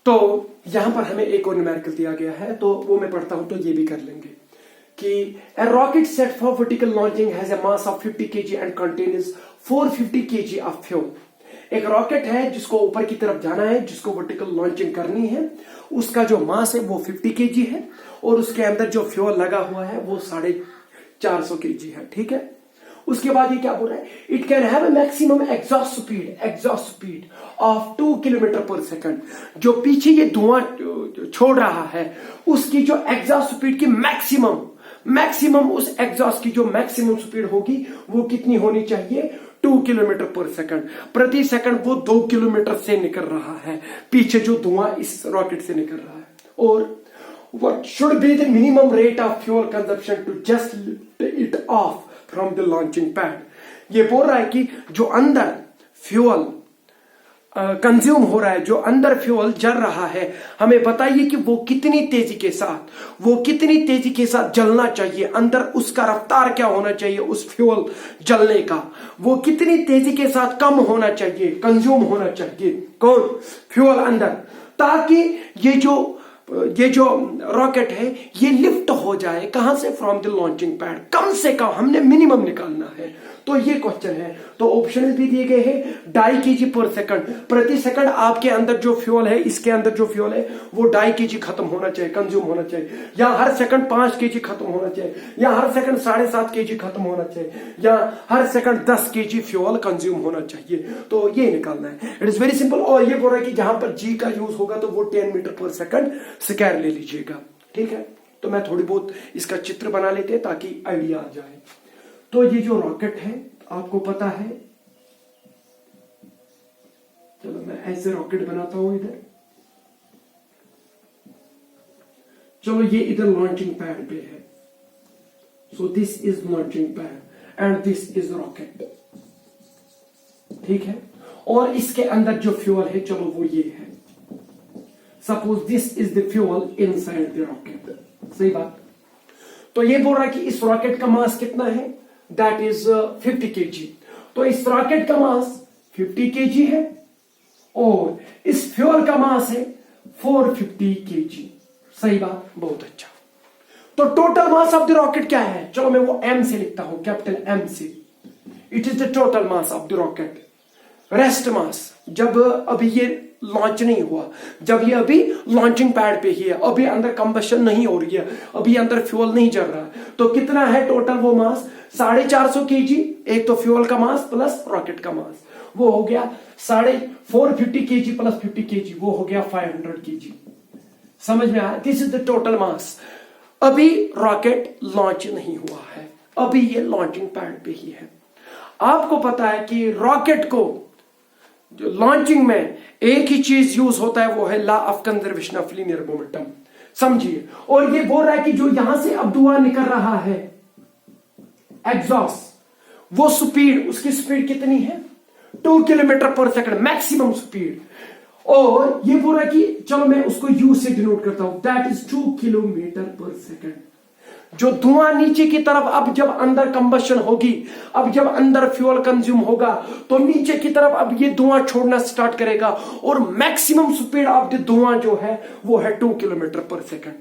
तो यहां पर हमें एक और न्यूमेरिकल दिया गया है, तो वो मैं पढ़ता हूं तो ये भी कर लेंगे कि a rocket set for vertical launching has a mass of 50 kg and contains 450 kg of fuel। एक रॉकेट है जिसको ऊपर की तरफ जाना है, जिसको वर्टिकल लॉन्चिंग करनी है, उसका जो मास है वो 50 kg है और उसके अंदर जो फ्यूल लगा हुआ है वो 450 kg है। ठीक है, उसके बाद ये क्या बोल रहा है, it can have a maximum exhaust speed of 2 kilometre पर सेकंड। जो पीछे ये धुआं छोड़ रहा है उसकी जो एग्जॉस्ट स्पीड की मैक्सिमम उस एग्जॉस्ट की जो मैक्सिमम स्पीड होगी वो कितनी होनी चाहिए, 2 किलोमीटर पर सेकंड। प्रति सेकंड वो 2 किलोमीटर से निकल रहा है, पीछे जो धुआं इस रॉकेट से निकल रहा है। और what should be the minimum rate of fuel consumption to just lift it off from the launching pad। ये बोल रहा है कि जो अंदर फ्यूल कंज्यूम हो रहा है, जो अंदर फ्यूल जल रहा है, हमें बताइए कि वो कितनी तेजी के साथ जलना चाहिए, अंदर उसका रफ्तार क्या होना चाहिए उस फ्यूल जलने का, वो कितनी तेजी के साथ कम होना चाहिए, कंज्यूम होना चाहिए कौन, फ्यूल अंदर, ताकि ये जो रॉकेट है ये लिफ्ट हो जाए कहां से, फ्रॉम द लॉन्चिंग पैड। कम से कम हमने मिनिमम निकालना है, तो ये क्वेश्चन है। तो ऑप्शन भी दिए गए हैं, 2.5 kg पर सेकंड, प्रति सेकंड आपके अंदर जो फ्यूल है, इसके अंदर जो फ्यूल है वो 2.5 kg खत्म होना चाहिए, कंज्यूम होना चाहिए, या हर सेकंड 5 kg खत्म होना चाहिए, या हर सेकंड 7.5 kg खत्म होना चाहिए, या हर सेकंड 10 kg फ्यूल कंज्यूम होना चाहिए। तो ये निकालना है, इट इज वेरी सिंपल। और ये बोल रहा है कि जहां पर जी का यूज होगा तो वो 10 मीटर पर सेकंड स्क्वायर ले लीजिएगा। ठीक है, तो मैं थोड़ी बहुत इसका चित्र बना लेते हैं ताकि आइडिया आ जाए। तो ये जो रॉकेट है आपको पता है, चलो मैं ऐसे रॉकेट बनाता हूं इधर, चलो ये इधर लॉन्चिंग पैड पे है, सो this is launching pad and this is rocket. ठीक है, और इसके अंदर जो फ्यूल है चलो वो ये है, suppose this is the fuel inside the rocket. सही बात। तो ये बोल रहा है कि इस रॉकेट का मास कितना है, दैट इज 50 kg। तो इस रॉकेट का मास 50 kg है और इस फ्यूल का मास है 450 kg। सही बात, बहुत अच्छा। तो total mass of the rocket क्या है, चलो मैं वो m से लिखता हूं, कैपिटल M से। It is the total mass of the rocket. Rest mass, जब अभी ये लॉन्च नहीं हुआ, जब ये अभी लॉन्चिंग पैड पे ही है, अभी अंदर कंबशन नहीं हो रही है, अभी अंदर फ्यूल नहीं चल रहा, तो कितना है टोटल वो मास, 450 kg। एक तो फ्यूल का मास प्लस रॉकेट का मास, वो हो गया 450 kg प्लस 50 kg, वो हो गया 500 kg। समझ में आया, दिस इज द टोटल मास। अभी रॉकेट लॉन्च नहीं हुआ है, अभी ये लॉन्चिंग पैड पे ही है। आपको पता है कि रॉकेट को जो लॉन्चिंग में एक ही चीज यूज होता है, वो है law of conservation of linear momentum. समझिए, और ये बोल रहा है कि जो यहां से अब धुआं निकल रहा है एग्जॉस्ट, वो स्पीड, उसकी स्पीड कितनी है, 2 किलोमीटर पर सेकंड मैक्सिमम स्पीड। और ये बोल रहा है कि चलो मैं उसको यू से डिनोट करता हूं, दैट इज 2 किलोमीटर पर सेकंड। जो धुआं नीचे की तरफ, अब जब अंदर कंबशन होगी, अब जब अंदर फ्यूल कंज्यूम होगा, तो नीचे की तरफ अब ये धुआं छोड़ना स्टार्ट करेगा और मैक्सिमम स्पीड ऑफ द धुआं जो है वो है 2 किलोमीटर पर सेकंड।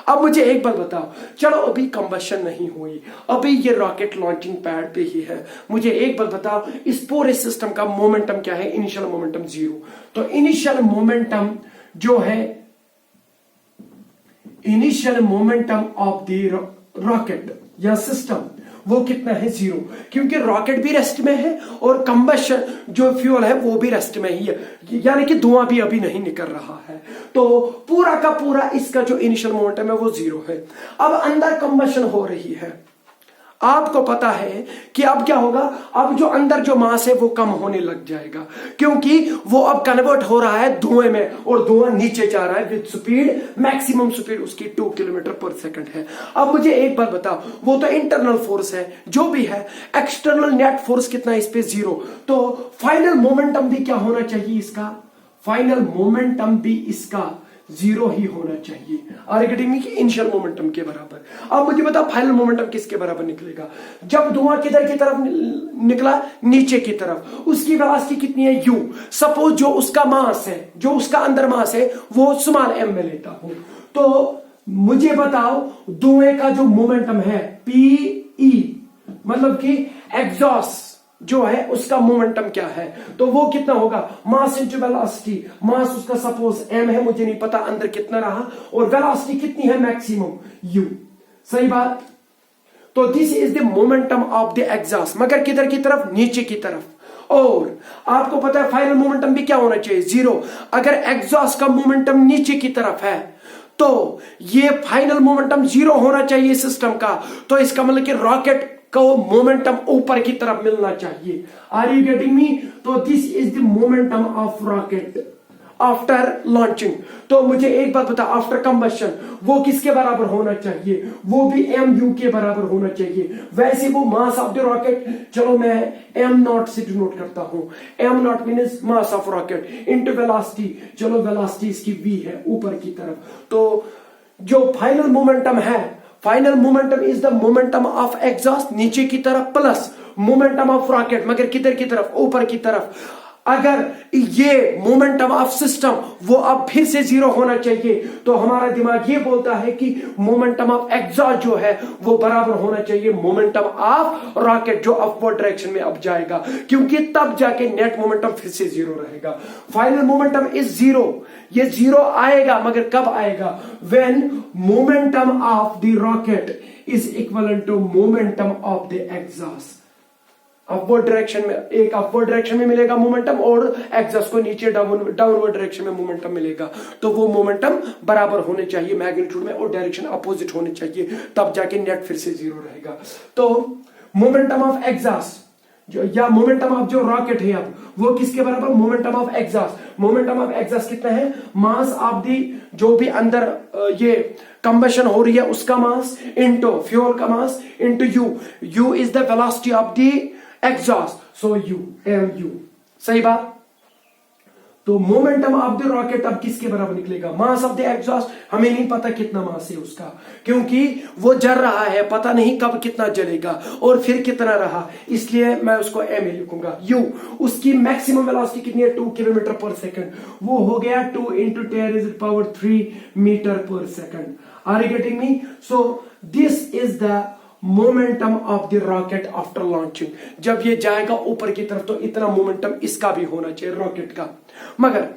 अब मुझे एक बात बताओ, चलो अभी कंबशन नहीं हुई, अभी ये रॉकेट लॉन्चिंग पैड पे ही है, मुझे एक बात बताओ, इस पूरे सिस्टम का मोमेंटम क्या है, इनिशियल मोमेंटम 0। तो इनिशियल मोमेंटम जो है, initial momentum of the rocket या सिस्टम, वो कितना है, 0, क्योंकि रॉकेट भी रेस्ट में है और कंबशन जो फ्यूल है वो भी रेस्ट में ही है, यानी कि धुआं भी अभी नहीं निकल रहा है। तो पूरा का पूरा इसका जो इनिशियल मोमेंटम है वो 0 है। अब अंदर कंबशन हो रही है, आपको पता है कि अब क्या होगा, अब जो अंदर जो मास है वो कम होने लग जाएगा, क्योंकि वो अब कन्वर्ट हो रहा है धुएं में, और धुआं नीचे जा रहा है विद स्पीड, मैक्सिमम स्पीड उसकी 2 किलोमीटर पर सेकंड है। अब मुझे एक बात बताओ, वो तो इंटरनल फोर्स है जो भी है, एक्सटर्नल नेट फोर्स कितना है इस पे, 0। तो फाइनल मोमेंटम भी क्या होना चाहिए इसका, फाइनल मोमेंटम भी इसका जीरो ही होना चाहिए। Are getting me? कि इनिशियल मोमेंटम के बराबर। अब मुझे बताओ फाइनल मोमेंटम किसके बराबर निकलेगा? जब धुआं किधर की तरफ निकला? नीचे की तरफ। उसकी वेलोसिटी कितनी है? u। सपोज जो उसका मास है, जो उसका अंदर मास है, वो स्मॉल m में लेता हूं, तो मुझे बताओ धुएं का जो मोमेंटम है pe, मतलब कि एग्जॉस्ट जो है उसका मोमेंटम क्या है, तो वो कितना होगा? मास इंटू वेलोसिटी। मास उसका सपोज m है, मुझे नहीं पता अंदर कितना रहा, और वेलोसिटी कितनी है? Maximum u। सही बात। तो this is the momentum of the exhaust, मगर किधर की तरफ? नीचे की तरफ। और आपको पता है फाइनल मोमेंटम भी क्या होना चाहिए? जीरो। अगर एग्जॉस्ट का मोमेंटम नीचे की तरफ है तो ये फाइनल मोमेंटम जीरो होना चाहिए सिस्टम का। तो इसका मतलब कि रॉकेट को मोमेंटम ऊपर की तरफ मिलना चाहिए। Are you getting me? तो this is the momentum of rocket after launching. तो मुझे एक बात बता, आफ्टर कंबशन वो किसके बराबर होना चाहिए? वो भी mu के बराबर होना चाहिए। वैसे वो मास ऑफ द रॉकेट, चलो मैं m0 से डिनोट करता हूं। m0 means mass of rocket into velocity. चलो वेलोसिटी इसकी v है ऊपर की तरफ। तो जो फाइनल मोमेंटम है, final momentum is the momentum of exhaust नीचे की तरफ प्लस मोमेंटम ऑफ रॉकेट, मगर किधर की तरफ? ऊपर की तरफ। अगर ये मोमेंटम ऑफ सिस्टम वो अब फिर से जीरो होना चाहिए, तो हमारा दिमाग ये बोलता है कि मोमेंटम ऑफ एग्जॉस्ट जो है वो बराबर होना चाहिए मोमेंटम ऑफ रॉकेट जो अपवर्ड डायरेक्शन में अब जाएगा, क्योंकि तब जाके नेट मोमेंटम फिर से जीरो रहेगा। Final momentum is zero. ये जीरो आएगा, मगर कब आएगा? When momentum of the rocket is equal to momentum of the exhaust. Upward direction में, एक अपवर्ड डायरेक्शन में मिलेगा मोमेंटम और एग्जॉस्ट को नीचे डाउनवर्ड डायरेक्शन में मोमेंटम मिलेगा, तो वो मोमेंटम बराबर होने चाहिए मैग्नीट्यूड में और डायरेक्शन अपोजिट होने चाहिए, तब जाके नेट फिर से जीरो रहेगा। तो मोमेंटम ऑफ एग्जॉस्ट जो या मोमेंटम ऑफ जो रॉकेट है अब वो किसके बराबर? Momentum of exhaust. Momentum of exhaust कितना है? मास ऑफ दी जो भी अंदर ये कंबशन हो रही है उसका मास इनटू फ्यूल का mass into you. You is the velocity of the exhaust, so you mu। सही बात। तो मोमेंटम ऑफ द रॉकेट अब किसके बराबर निकलेगा? मास ऑफ द एग्जॉस्ट। हमें नहीं पता कितना मास है उसका, क्योंकि वो जल रहा है, पता नहीं कब कितना जलेगा और फिर कितना रहा, इसलिए मैं उसको m लिखूंगा। u उसकी मैक्सिमम वेलोसिटी कितनी है? 2 किलोमीटर पर सेकंड। वो हो गया 2 इंटू 10⁻³ मीटर पर second. Are you getting me? So this is the momentum of the rocket after launching. जब ये जाएगा ऊपर की तरफ तो इतना मोमेंटम इसका भी होना चाहिए रॉकेट का। मगर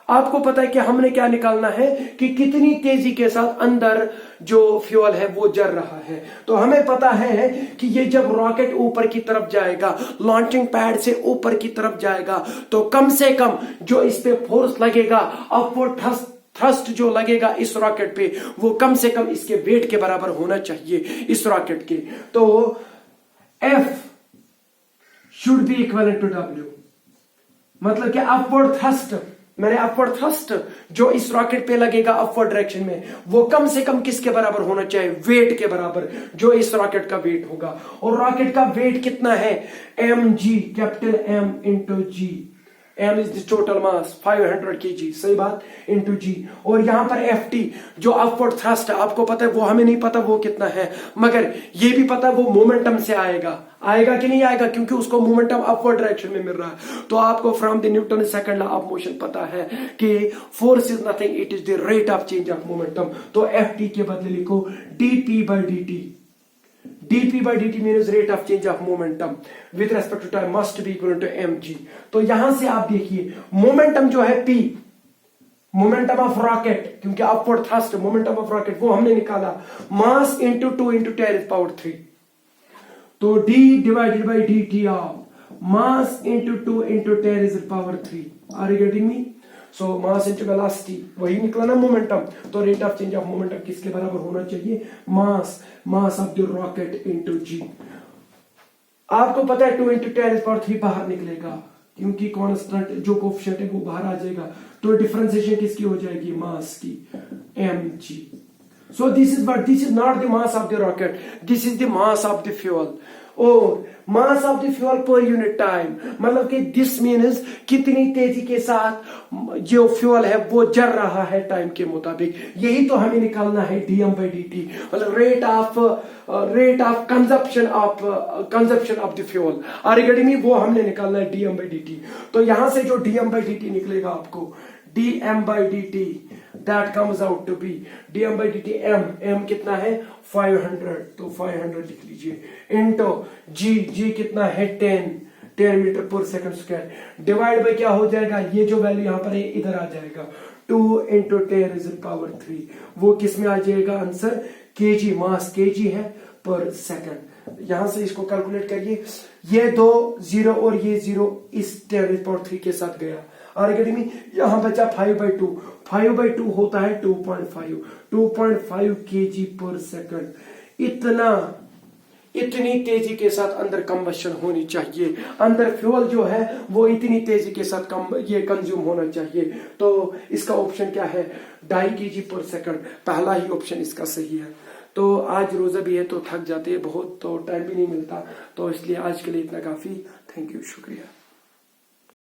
आपको पता है कि हमने क्या निकालना है कि कितनी तेजी के साथ अंदर जो फ्यूल है वो जल रहा है। तो हमें पता है कि ये जब रॉकेट ऊपर की तरफ जाएगा, लॉन्चिंग पैड से ऊपर की तरफ जाएगा, तो कम से कम जो इस पे फोर्स लगेगा, अपवर्ड थ्रस्ट जो लगेगा इस रॉकेट पे, वो कम से कम इसके वेट के बराबर होना चाहिए इस रॉकेट के। तो F should be equal to W, मतलब कि अपवर्ड थ्रस्ट, मैंने अपवर्ड थ्रस्ट जो इस रॉकेट पे लगेगा अपवर्ड डायरेक्शन में, वो कम से कम किसके बराबर होना चाहिए? वेट के बराबर, जो इस रॉकेट का वेट होगा। और रॉकेट का वेट कितना है? mg, capital M into g. m is the total mass 500 kg, सही बात, इंटू जी। और यहां पर ft जो अपवर्ड थ्रस्ट है, आपको पता है, वो हमें नहीं पता वो कितना है, मगर ये भी पता है वो मोमेंटम से आएगा कि नहीं आएगा, क्योंकि उसको मोमेंटम अपवर्ड डायरेक्शन में मिल रहा है। तो आपको from the Newton second law of motion पता है कि force is nothing, it is the rate of change of momentum. तो ft के बदले लिखो dp/dt। dp/dt means rate of change of momentum with respect to time must be equal to mg। तो यहां से आप देखिए मोमेंटम जो है p, मोमेंटम ऑफ रॉकेट, क्योंकि upward thrust momentum of rocket वो हमने निकाला, मास इंटू 2 इंटू 10⁻³। तो d divided by dt of mass into 2 into 10⁻³। Are you getting me? So mass into velocity वही निकला ना मोमेंटम। तो rate of change of momentum किसके बराबर होना चाहिए? Mass of the rocket into g. आपको पता है 2 इंटू 10⁻³ बाहर निकलेगा, क्योंकि कांस्टेंट जो कोएफिशिएंट है वो बाहर आ जाएगा, तो डिफरेंशिएशन किसकी हो जाएगी? मास की, mg। So this is not the mass of the rocket, this is the mass of the fuel. और mass of the fuel per unit time, मतलब कि दिस मीन्स कितनी तेजी के साथ जो फ्यूल है वो जल रहा है टाइम के मुताबिक। यही तो हमें निकालना है dm/dt, मतलब rate of consumption of the fuel. आगे में वो हमने निकालना है dm/dt। तो यहां से जो dm/dt निकलेगा आपको dm/dt that comes out to be dm/dt m कितना है 500, तो 500 लिख लीजिए इंटू g कितना है 10 मीटर पर सेकंड स्क्वायर, डिवाइड बाय क्या हो जाएगा, ये जो वैल्यू यहां पर है इधर आ जाएगा 2 × 10⁻³ वो किस में आ जाएगा आंसर, केजी, मास केजी है पर सेकंड। यहां से इसको कैलकुलेट करिए, ये 2 0 और ये 0 इस 10⁻³ के साथ गया। आगे में यहां बचा 5/2, 5/2 होता है 2.5 kg पर सेकंड। इतनी तेजी के साथ अंदर कंबशन होनी चाहिए, अंदर फ्यूल जो है वो इतनी तेजी के साथ ये कंज्यूम होना चाहिए। तो इसका ऑप्शन क्या है 2.5 kg पर सेकंड, पहला ही ऑप्शन इसका सही है। तो आज रोजा भी है तो थक जाते हैं बहुत, तो टाइम भी नहीं मिलता, तो इसलिए आज के लिए इतना काफी। थैंक यू, शुक्रिया।